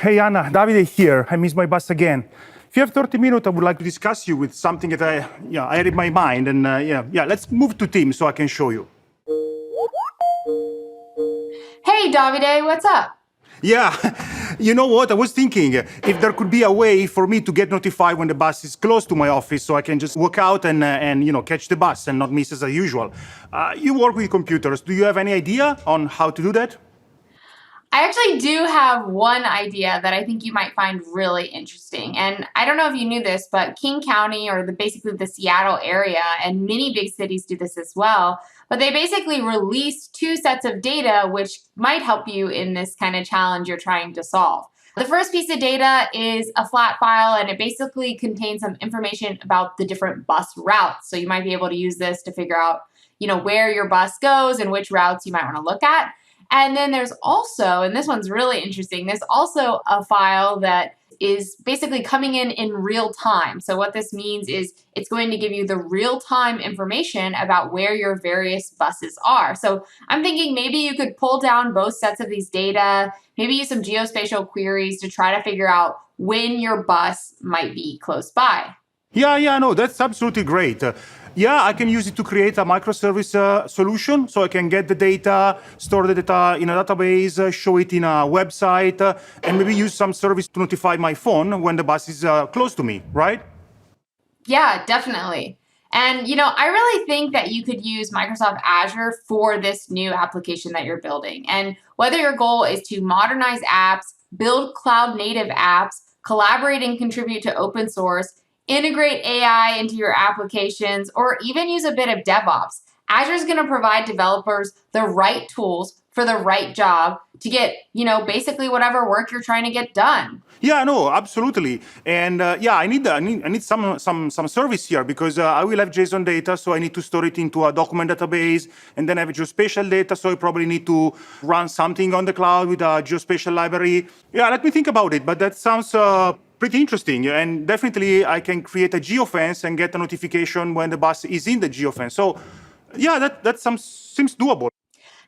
Hey Anna, Davide here. I miss my bus again. If you have 30 minutes, I would like to discuss you with something that I had in my mind. And let's move to Teams so I can show you. Hey Davide, what's up? Yeah, you know what? I was thinking if there could be a way for me to get notified when the bus is close to my office so I can just walk out and catch the bus and not miss as usual. You work with computers. Do you have any idea on how to do that? I actually do have one idea that I think you might find really interesting. And I don't know if you knew this, but King County, or basically the Seattle area, and many big cities do this as well. But they basically release two sets of data which might help you in this kind of challenge you're trying to solve. The first piece of data is a flat file, and it basically contains some information about the different bus routes. So you might be able to use this to figure out, where your bus goes and which routes you might want to look at. And then there's also, and this one's really interesting, there's also a file that is basically coming in real time. So what this means is it's going to give you the real-time information about where your various buses are. So I'm thinking maybe you could pull down both sets of these data, maybe use some geospatial queries to try to figure out when your bus might be close by. Yeah, no, that's absolutely great. I can use it to create a microservice solution, so I can get the data, store the data in a database, show it in a website, and maybe use some service to notify my phone when the bus is close to me, right? Yeah, definitely. And, I really think that you could use Microsoft Azure for this new application that you're building. And whether your goal is to modernize apps, build cloud native apps, collaborate and contribute to open source, integrate AI into your applications, or even use a bit of DevOps, Azure is going to provide developers the right tools for the right job to get, basically whatever work you're trying to get done. Yeah, no, absolutely. And I need some service here because I will have JSON data, so I need to store it into a document database, and then I have geospatial data, so I probably need to run something on the cloud with a geospatial library. Yeah, let me think about it, but that sounds pretty interesting. And definitely I can create a geofence and get a notification when the bus is in the geofence. So yeah, that seems doable.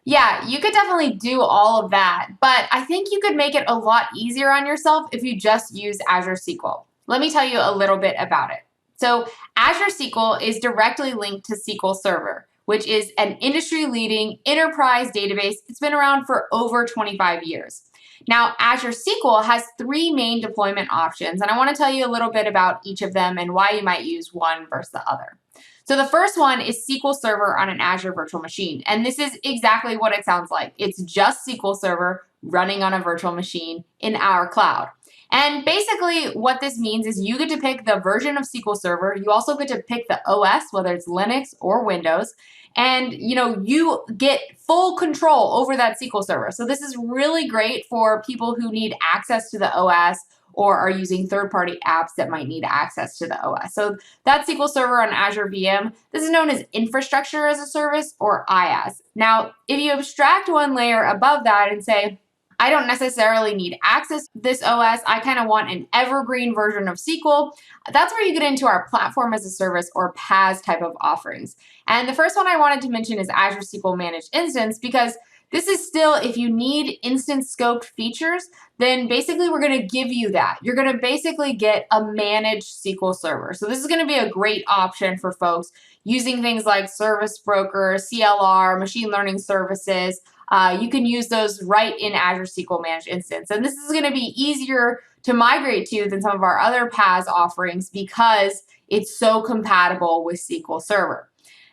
Yeah, you could definitely do all of that, but I think you could make it a lot easier on yourself if you just use Azure SQL. Let me tell you a little bit about it. So Azure SQL is directly linked to SQL Server, which is an industry-leading enterprise database. It's been around for over 25 years. Now, Azure SQL has three main deployment options, and I want to tell you a little bit about each of them and why you might use one versus the other. So the first one is SQL Server on an Azure virtual machine. And this is exactly what it sounds like. It's just SQL Server running on a virtual machine in our cloud. And basically what this means is you get to pick the version of SQL Server. You also get to pick the OS, whether it's Linux or Windows. And you get full control over that SQL Server. So this is really great for people who need access to the OS or are using third-party apps that might need access to the OS. So that's SQL Server on Azure VM. This is known as Infrastructure as a Service, or IaaS. Now, if you abstract one layer above that and say, I don't necessarily need access to this OS, I kind of want an evergreen version of SQL, that's where you get into our Platform as a Service, or PaaS type of offerings. And the first one I wanted to mention is Azure SQL Managed Instance, because this is still, if you need instance scoped features, then basically we're going to give you that. You're going to basically get a managed SQL server. So this is going to be a great option for folks using things like Service Broker, CLR, machine learning services. You can use those right in Azure SQL Managed Instance. And this is going to be easier to migrate to than some of our other PaaS offerings because it's so compatible with SQL Server.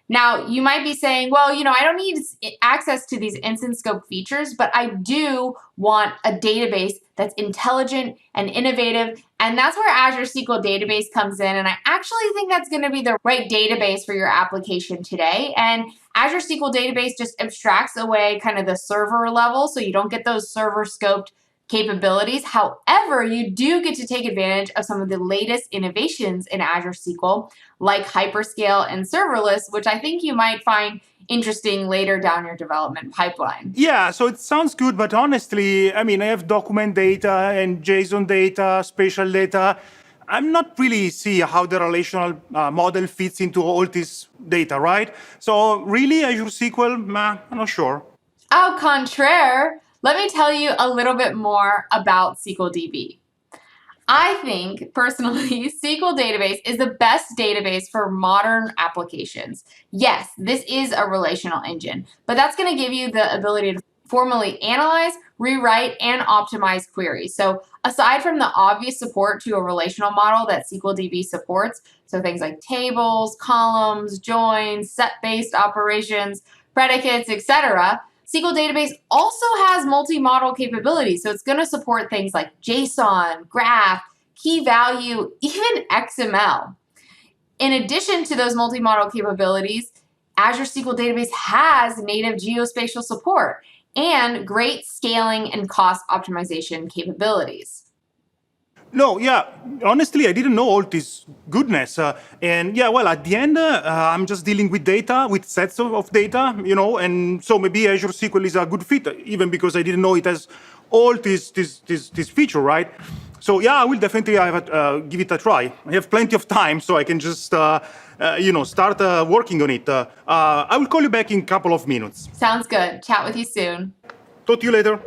Now, you might be saying, well, I don't need access to these instance scope features, but I do want a database that's intelligent and innovative. And that's where Azure SQL Database comes in. And I actually think that's going to be the right database for your application today. And Azure SQL Database just abstracts away kind of the server level, so you don't get those server scoped capabilities. However, you do get to take advantage of some of the latest innovations in Azure SQL, like Hyperscale and Serverless, which I think you might find interesting later down your development pipeline. Yeah, so it sounds good, but honestly, I have document data and JSON data, spatial data. I'm not really see how the relational model fits into all this data, right? So really, Azure SQL, I'm not sure. Au contraire, let me tell you a little bit more about SQL DB. I think, personally, SQL Database is the best database for modern applications. Yes, this is a relational engine, but that's going to give you the ability to formally analyze, rewrite, and optimize queries. So aside from the obvious support to a relational model that SQL DB supports, so things like tables, columns, joins, set-based operations, predicates, etc., SQL Database also has multi-model capabilities, so it's going to support things like JSON, graph, key value, even XML. In addition to those multi-model capabilities, Azure SQL Database has native geospatial support and great scaling and cost optimization capabilities. No, yeah, honestly, I didn't know all this goodness. And yeah, well, at the end, I'm just dealing with data, with sets of data, and so maybe Azure SQL is a good fit, even because I didn't know it has all this feature, right? So yeah, I will definitely give it a try. I have plenty of time, so I can just, start working on it. I will call you back in a couple of minutes. Sounds good. Chat with you soon. Talk to you later.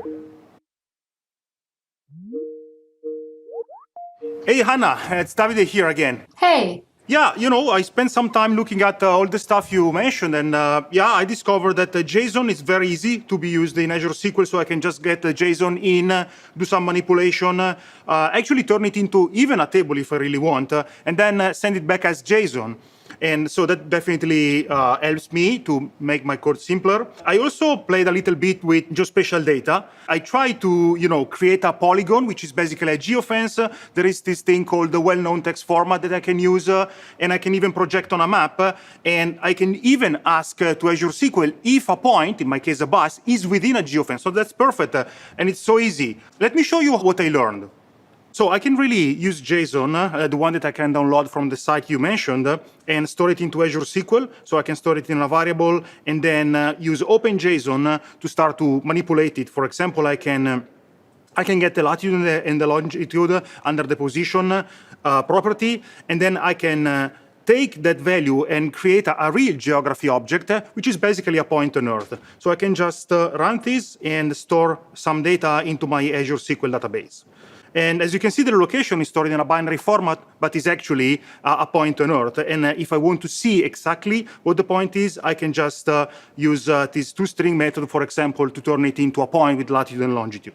Hey, Hannah, it's Davide here again. Hey. Yeah, I spent some time looking at all the stuff you mentioned, and yeah, I discovered that JSON is very easy to be used in Azure SQL, so I can just get JSON in, do some manipulation, actually turn it into even a table if I really want, and then send it back as JSON. And so that definitely helps me to make my code simpler. I also played a little bit with geospatial data. I tried to, create a polygon, which is basically a geofence. There is this thing called the well-known text format that I can use, and I can even project on a map. And I can even ask to Azure SQL if a point, in my case a bus, is within a geofence. So that's perfect, and it's so easy. Let me show you what I learned. So I can really use JSON, the one that I can download from the site you mentioned, and store it into Azure SQL. So I can store it in a variable and then use OpenJSON to start to manipulate it. For example, I can get the latitude and the longitude under the position property, and then I can take that value and create a real geography object, which is basically a point on Earth. So I can just run this and store some data into my Azure SQL database. And as you can see, the location is stored in a binary format, but is actually a point on Earth. And if I want to see exactly what the point is, I can just use this toString method, for example, to turn it into a point with latitude and longitude.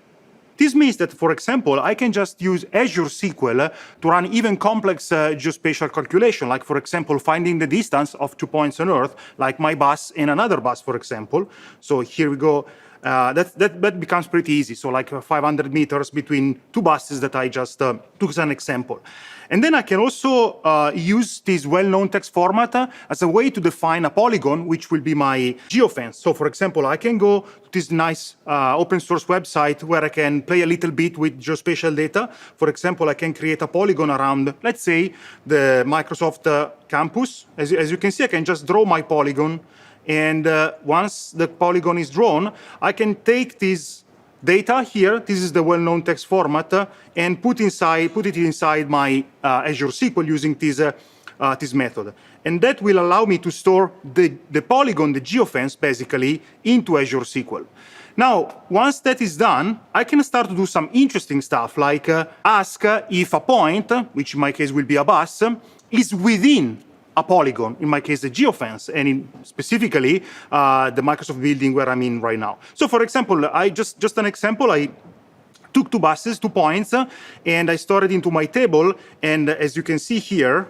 This means that, for example, I can just use Azure SQL to run even complex geospatial calculation, like, for example, finding the distance of 2 points on Earth, like my bus and another bus, for example. So here we go. That becomes pretty easy. So like 500 meters between two buses that I just took as an example. And then I can also use this well-known text format as a way to define a polygon, which will be my geofence. So for example, I can go to this nice open source website where I can play a little bit with geospatial data. For example, I can create a polygon around, let's say, the Microsoft campus. As you can see, I can just draw my polygon. And once the polygon is drawn, I can take this data here. This is the well-known text format, and put it inside my Azure SQL using this method. And that will allow me to store the polygon, the geofence, basically, into Azure SQL. Now, once that is done, I can start to do some interesting stuff, like ask if a point, which in my case will be a bus, is within a polygon, in my case, the geofence, and specifically the Microsoft building where I'm in right now. So for example, just an example, I took two buses, 2 points, and I stored it into my table. And as you can see here,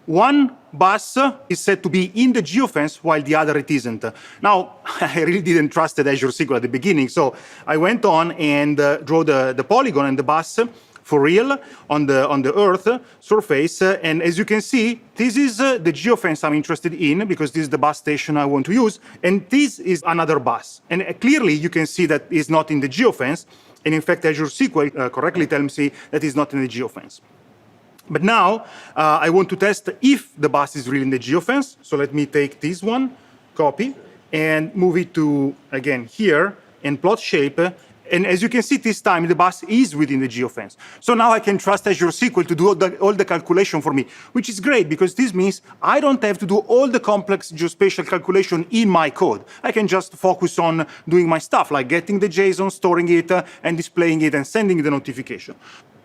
one bus is said to be in the geofence while the other it isn't. Now, I really didn't trust Azure SQL at the beginning, so I went on and drew the polygon and the bus for real on the Earth surface. And as you can see, this is the geofence I'm interested in, because this is the bus station I want to use. And this is another bus. And clearly, you can see that it's not in the geofence. And in fact, Azure SQL correctly tells me that it's not in the geofence. But now, I want to test if the bus is really in the geofence. So let me take this one, copy, and move it to, again, here, and plot shape. And as you can see, this time the bus is within the geofence. So now I can trust Azure SQL to do all the calculation for me, which is great because this means I don't have to do all the complex geospatial calculation in my code. I can just focus on doing my stuff, like getting the JSON, storing it, and displaying it, and sending the notification.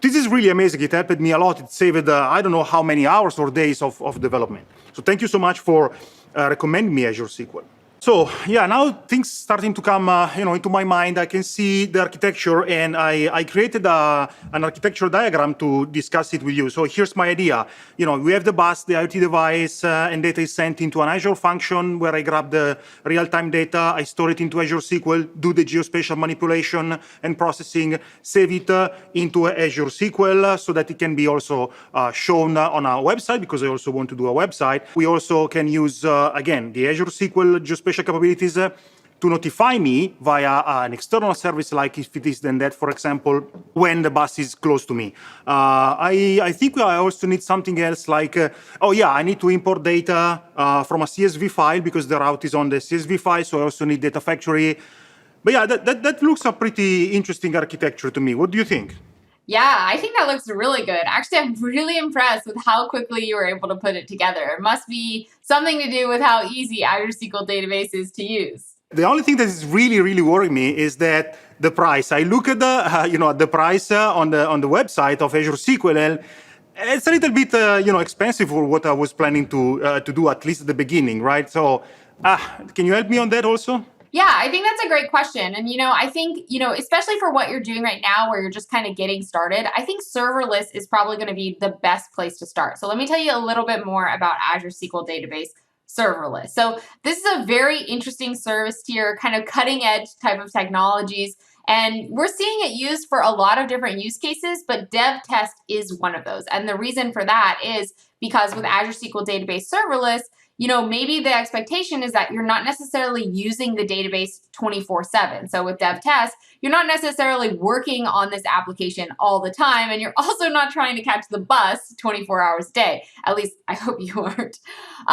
This is really amazing. It helped me a lot. It saved, I don't know how many hours or days of development. So thank you so much for recommending me Azure SQL. So yeah, now things starting to come into my mind. I can see the architecture, and I created an architecture diagram to discuss it with you. So here's my idea. We have the bus, the IoT device, and data is sent into an Azure function where I grab the real-time data, I store it into Azure SQL, do the geospatial manipulation and processing, save it into Azure SQL so that it can be also shown on our website, because I also want to do a website. We also can use, again, the Azure SQL geospatial capabilities to notify me via an external service, like if it is then that, for example, when the bus is close to me. I think I also need something else like, I need to import data from a CSV file because the route is on the CSV file, so I also need data factory. But yeah, that looks a pretty interesting architecture to me. What do you think? Yeah, I think that looks really good. Actually, I'm really impressed with how quickly you were able to put it together. It must be something to do with how easy Azure SQL Database is to use. The only thing that is really, really worrying me is that the price. I look at the price on the website of Azure SQL, and it's a little bit expensive for what I was planning to do, at least at the beginning, right? So, can you help me on that also? Yeah, I think that's a great question. And, I think, especially for what you're doing right now, where you're just kind of getting started, I think serverless is probably going to be the best place to start. So let me tell you a little bit more about Azure SQL Database Serverless. So this is a very interesting service tier, kind of cutting edge type of technologies. And we're seeing it used for a lot of different use cases, but dev test is one of those. And the reason for that is because with Azure SQL Database Serverless, maybe the expectation is that you're not necessarily using the database 24/7. So with dev test, you're not necessarily working on this application all the time, and you're also not trying to catch the bus 24 hours a day. At least I hope you aren't.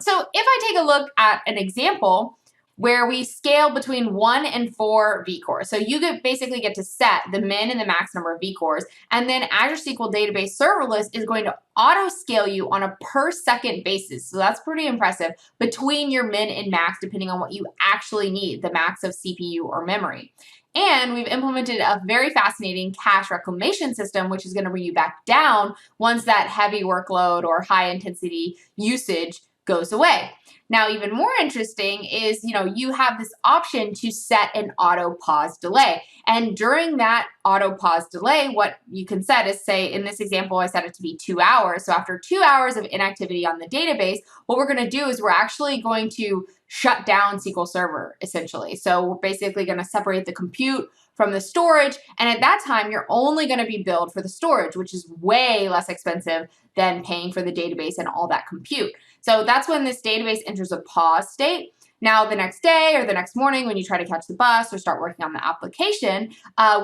So if I take a look at an example where we scale between 1 and 4 vCores. So you basically get to set the min and the max number of vCores, and then Azure SQL Database Serverless is going to auto-scale you on a per second basis. So that's pretty impressive, between your min and max, depending on what you actually need, the max of CPU or memory. And we've implemented a very fascinating cache reclamation system, which is going to bring you back down once that heavy workload or high intensity usage goes away. Now, even more interesting is, you have this option to set an auto pause delay. And during that auto pause delay, what you can set is, say, in this example, I set it to be 2 hours. So after 2 hours of inactivity on the database, what we're going to do is we're actually going to shut down SQL Server, essentially. So we're basically going to separate the compute from the storage. And at that time, you're only going to be billed for the storage, which is way less expensive than paying for the database and all that compute. So that's when this database enters a pause state. Now, the next day or the next morning, when you try to catch the bus or start working on the application,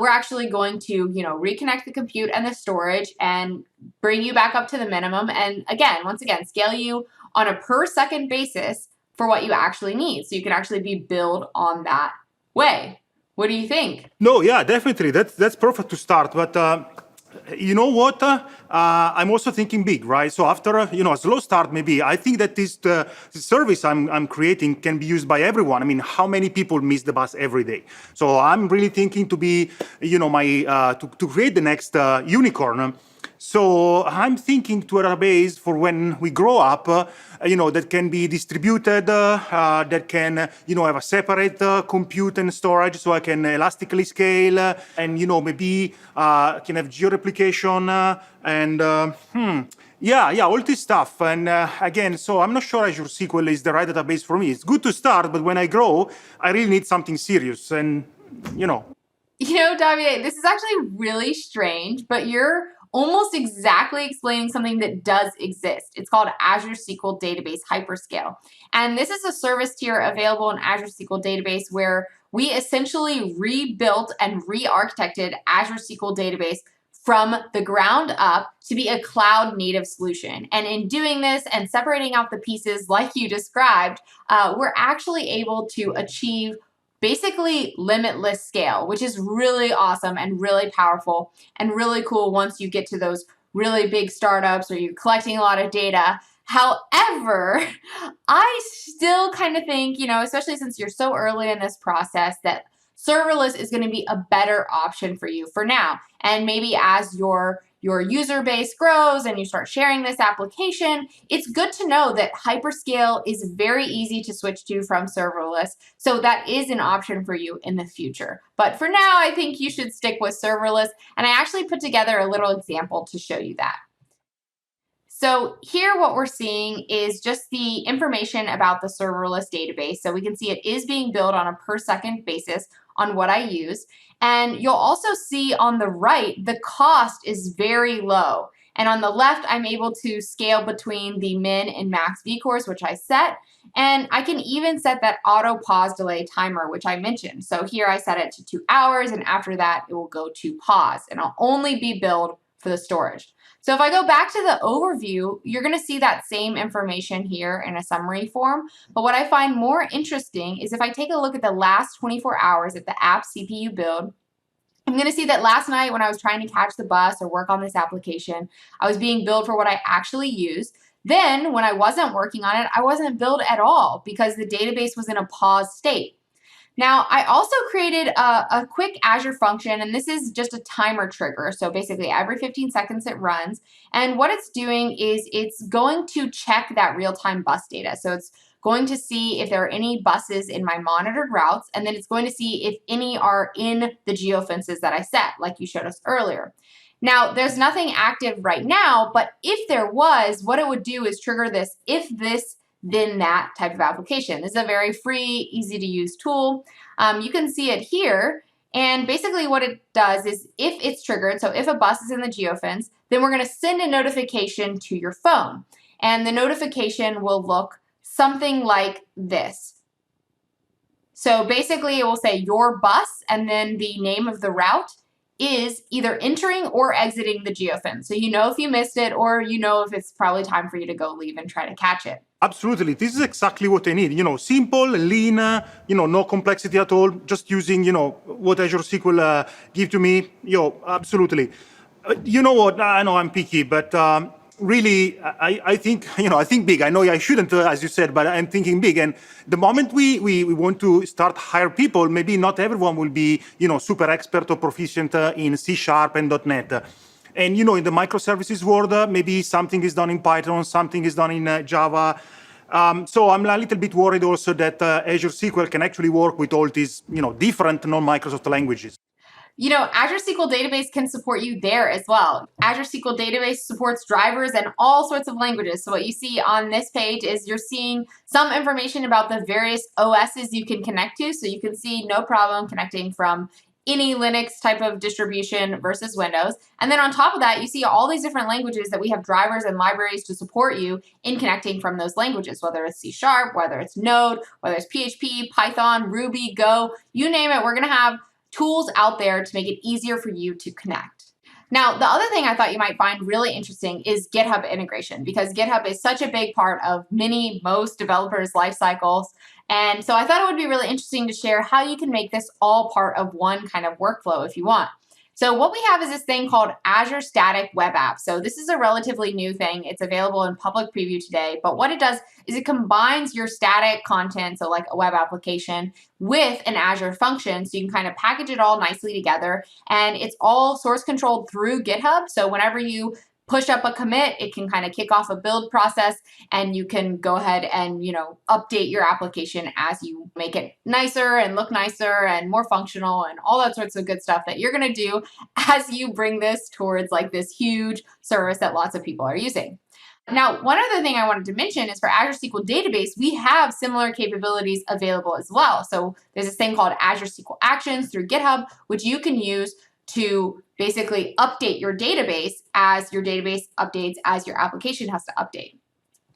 we're actually going to, reconnect the compute and the storage and bring you back up to the minimum. And again, once again, scale you on a per second basis for what you actually need. So you can actually be billed on that way. What do you think? No, yeah, definitely. That's perfect to start. But you know what? I'm also thinking big, right? So after a slow start, maybe I think that this service I'm creating can be used by everyone. I mean, how many people miss the bus every day? So I'm really thinking to be, to create the next unicorn. So I'm thinking to a database for when we grow up, that can be distributed, that can, have a separate compute and storage, so I can elastically scale, and, maybe can have geo-replication, and all this stuff. And again, so I'm not sure Azure SQL is the right database for me. It's good to start, but when I grow, I really need something serious, and, Davide, this is actually really strange, but you're almost exactly explaining something that does exist. It's called Azure SQL Database Hyperscale. And this is a service tier available in Azure SQL Database where we essentially rebuilt and re-architected Azure SQL Database from the ground up to be a cloud native solution. And in doing this and separating out the pieces like you described, we're actually able to achieve basically limitless scale, which is really awesome and really powerful and really cool once you get to those really big startups or you're collecting a lot of data. However, I still kind of think, especially since you're so early in this process, that serverless is going to be a better option for you for now. And maybe as your user base grows and you start sharing this application, it's good to know that hyperscale is very easy to switch to from serverless. So that is an option for you in the future. But for now, I think you should stick with serverless. And I actually put together a little example to show you that. So here what we're seeing is just the information about the serverless database. So we can see it is being billed on a per second basis on what I use. And you'll also see on the right, the cost is very low. And on the left, I'm able to scale between the min and max vCores, which I set. And I can even set that auto pause delay timer, which I mentioned. So here I set it to 2 hours, and after that, it will go to pause, and I'll only be billed for the storage. So if I go back to the overview, you're going to see that same information here in a summary form. But what I find more interesting is if I take a look at the last 24 hours at the app CPU build, I'm going to see that last night when I was trying to catch the bus or work on this application, I was being billed for what I actually used. Then when I wasn't working on it, I wasn't billed at all because the database was in a pause state. Now, I also created a quick Azure function, and this is just a timer trigger. So basically every 15 seconds it runs. And what it's doing is it's going to check that real-time bus data. So it's going to see if there are any buses in my monitored routes, and then it's going to see if any are in the geofences that I set, like you showed us earlier. Now, there's nothing active right now, but if there was, what it would do is trigger this if this then that type of application. This is a very free, easy to use tool. You can see it here. And basically what it does is if it's triggered, so if a bus is in the geofence, then we're going to send a notification to your phone. And the notification will look something like this. So basically it will say your bus and then the name of the route is either entering or exiting the geofence. So you know if you missed it, or you know if it's probably time for you to go leave and try to catch it. Absolutely. This is exactly what I need. Simple, lean, no complexity at all. Just using, what Azure SQL give to me. Absolutely. You know what? I know I'm picky, but really, I think, I think big. I know I shouldn't, as you said, but I'm thinking big. And the moment we want to start hire people, maybe not everyone will be, super expert or proficient in C# and .NET. And, in the microservices world, maybe something is done in Python, something is done in Java. So I'm a little bit worried also that Azure SQL can actually work with all these, different non-Microsoft languages. Azure SQL Database can support you there as well. Azure SQL Database supports drivers and all sorts of languages. So what you see on this page is you're seeing some information about the various OSs you can connect to. So you can see no problem connecting from any Linux type of distribution versus Windows. And then on top of that, you see all these different languages that we have drivers and libraries to support you in connecting from those languages, whether it's C#, whether it's Node, whether it's PHP, Python, Ruby, Go, you name it. We're going to have tools out there to make it easier for you to connect. Now, the other thing I thought you might find really interesting is GitHub integration, because GitHub is such a big part of most developers' life cycles. And so I thought it would be really interesting to share how you can make this all part of one kind of workflow if you want. So what we have is this thing called Azure Static Web App. So this is a relatively new thing. It's available in public preview today. But what it does is it combines your static content, so like a web application, with an Azure function. So you can kind of package it all nicely together. And it's all source controlled through GitHub. So whenever you push up a commit, it can kind of kick off a build process, and you can go ahead and, update your application as you make it nicer and look nicer and more functional and all that sorts of good stuff that you're going to do as you bring this towards like this huge service that lots of people are using. Now, one other thing I wanted to mention is for Azure SQL Database, we have similar capabilities available as well. So there's this thing called Azure SQL Actions through GitHub, which you can use to basically update your database as your database updates, as your application has to update.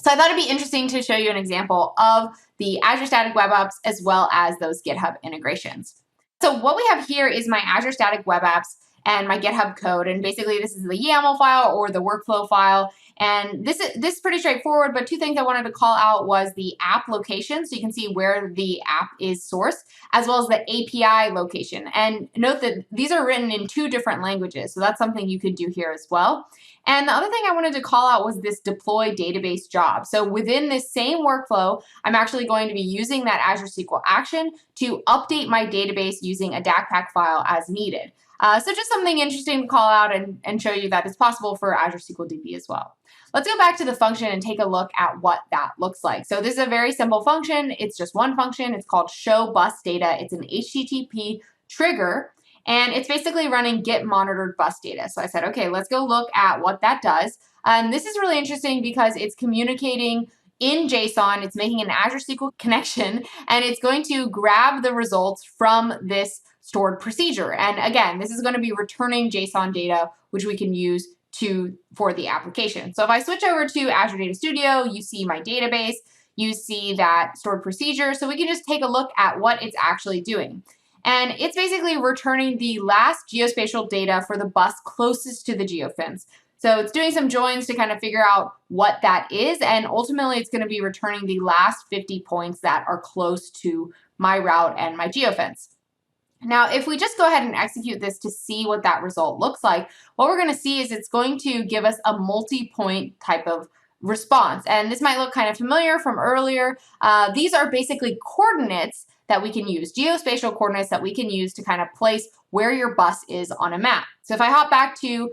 So I thought it'd be interesting to show you an example of the Azure Static Web Apps as well as those GitHub integrations. So what we have here is my Azure Static Web Apps and my GitHub code. And basically this is the YAML file or the workflow file. And this is pretty straightforward, but two things I wanted to call out was the app location, so you can see where the app is sourced, as well as the API location. And note that these are written in 2 different languages, so that's something you could do here as well. And the other thing I wanted to call out was this deploy database job. So within this same workflow, I'm actually going to be using that Azure SQL action to update my database using a DACPack file as needed. So just something interesting to call out and show you that it's possible for Azure SQL DB as well. Let's go back to the function and take a look at what that looks like. So this is a very simple function. It's just one function. It's called show bus data. It's an HTTP trigger, and it's basically running get monitored bus data. So I said, okay, let's go look at what that does. And this is really interesting because it's communicating in JSON. It's making an Azure SQL connection, and it's going to grab the results from this stored procedure. And again, this is going to be returning JSON data, which we can use for the application. So if I switch over to Azure Data Studio, you see my database, you see that stored procedure. So we can just take a look at what it's actually doing. And it's basically returning the last geospatial data for the bus closest to the geofence. So it's doing some joins to kind of figure out what that is, and ultimately it's going to be returning the last 50 points that are close to my route and my geofence. Now, if we just go ahead and execute this to see what that result looks like, what we're going to see is it's going to give us a multi-point type of response. And this might look kind of familiar from earlier. These are basically coordinates that we can use, geospatial coordinates that we can use to kind of place where your bus is on a map. So if I hop back to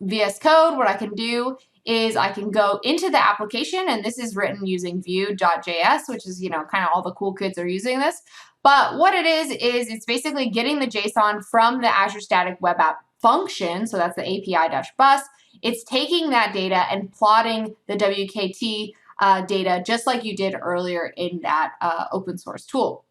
VS Code, what I can do is I can go into the application, and this is written using Vue.js, which is, kind of all the cool kids are using this. But what it is it's basically getting the JSON from the Azure Static Web App function, so that's the API-bus. It's taking that data and plotting the WKT data just like you did earlier in that open source tool.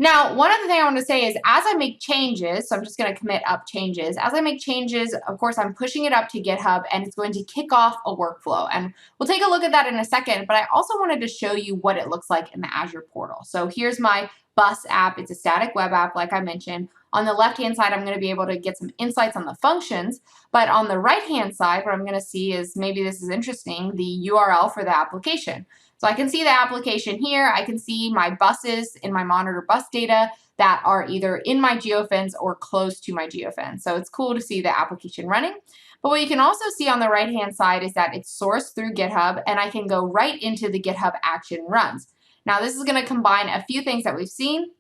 Now, one other thing I want to say is as I make changes, so I'm just going to commit up changes. As I make changes, of course, I'm pushing it up to GitHub, and it's going to kick off a workflow. And we'll take a look at that in a second, but I also wanted to show you what it looks like in the Azure portal. So here's my bus app. It's a static web app, like I mentioned. On the left-hand side, I'm going to be able to get some insights on the functions. But on the right-hand side, what I'm going to see is, maybe this is interesting, the URL for the application. So I can see the application here. I can see my buses in my monitor bus data that are either in my geofence or close to my geofence. So it's cool to see the application running. But what you can also see on the right-hand side is that it's sourced through GitHub, and I can go right into the GitHub action runs. Now, this is going to combine a few things that we've seen.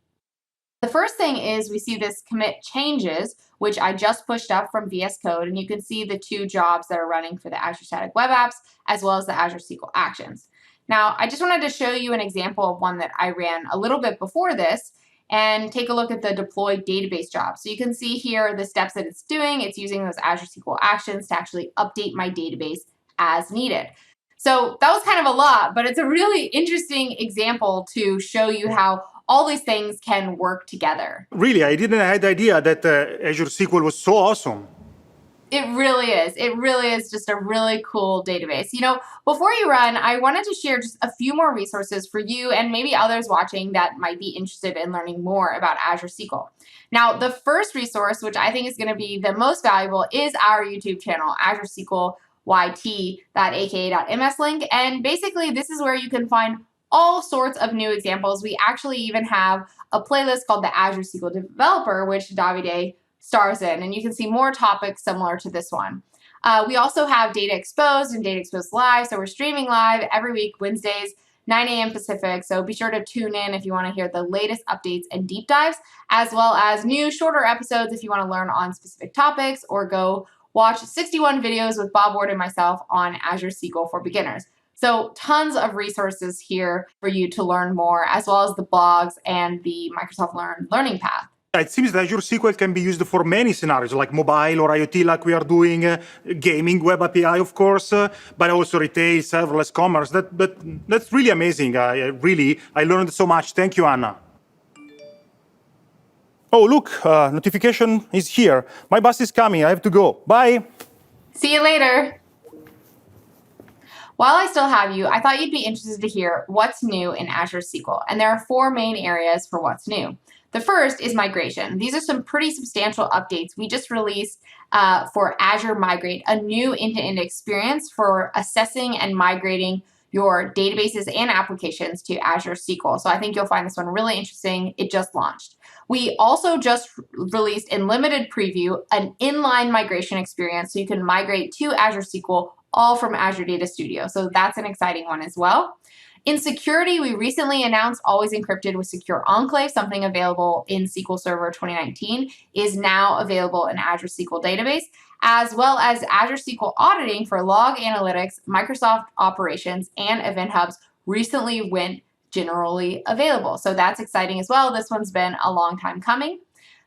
The first thing is we see this commit changes, which I just pushed up from VS Code, and you can see the 2 jobs that are running for the Azure Static Web Apps, as well as the Azure SQL Actions. Now, I just wanted to show you an example of one that I ran a little bit before this, and take a look at the deploy database job. So you can see here the steps that it's doing. It's using those Azure SQL Actions to actually update my database as needed. So that was kind of a lot, but it's a really interesting example to show you how all these things can work together. Really, I didn't have the idea that Azure SQL was so awesome. It really is. It really is just a really cool database. Before you run, I wanted to share just a few more resources for you and maybe others watching that might be interested in learning more about Azure SQL. Now, the first resource, which I think is going to be the most valuable, is our YouTube channel, Azure SQL YT.aka.ms link. And basically, this is where you can find all sorts of new examples. We actually even have a playlist called the Azure SQL Developer, which Davide stars in, and you can see more topics similar to this one. We also have Data Exposed and Data Exposed Live, so we're streaming live every week, Wednesdays, 9 a.m. Pacific, so be sure to tune in if you want to hear the latest updates and deep dives, as well as new shorter episodes if you want to learn on specific topics, or go watch 61 videos with Bob Ward and myself on Azure SQL for beginners. So tons of resources here for you to learn more, as well as the blogs and the Microsoft Learn learning path. It seems that Azure SQL can be used for many scenarios, like mobile or IoT, like we are doing, gaming, web API, of course, but also retail, serverless commerce. That's really amazing. I learned so much. Thank you, Anna. Oh, look, notification is here. My bus is coming. I have to go. Bye. See you later. While I still have you, I thought you'd be interested to hear what's new in Azure SQL, and there are 4 main areas for what's new. The first is migration. These are some pretty substantial updates. We just released for Azure Migrate, a new end-to-end experience for assessing and migrating your databases and applications to Azure SQL. So I think you'll find this one really interesting. It just launched. We also just released in limited preview an inline migration experience so you can migrate to Azure SQL all from Azure Data Studio. So that's an exciting one as well. In security, we recently announced Always Encrypted with Secure Enclave, something available in SQL Server 2019, is now available in Azure SQL Database, as well as Azure SQL Auditing for log analytics, Microsoft Operations, and Event Hubs recently went generally available. So that's exciting as well. This one's been a long time coming.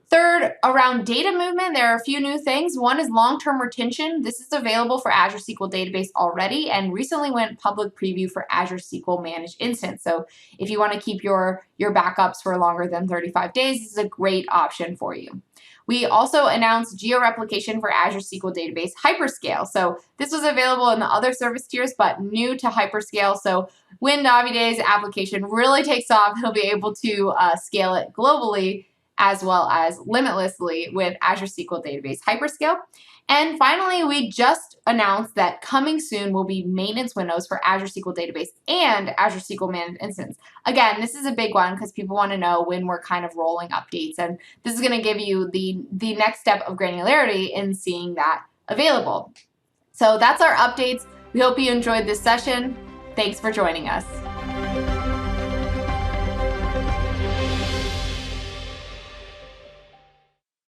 Third, around data movement, there are a few new things. One is long-term retention. This is available for Azure SQL Database already and recently went public preview for Azure SQL Managed Instance. So if you want to keep your backups for longer than 35 days, this is a great option for you. We also announced geo-replication for Azure SQL Database Hyperscale. So this was available in the other service tiers, but new to Hyperscale. So when Navide's application really takes off, he'll be able to scale it globally as well as limitlessly with Azure SQL Database Hyperscale. And finally, we just announced that coming soon will be maintenance windows for Azure SQL Database and Azure SQL Managed Instance. Again, this is a big one because people want to know when we're kind of rolling updates, and this is going to give you the next step of granularity in seeing that available. So that's our updates. We hope you enjoyed this session. Thanks for joining us.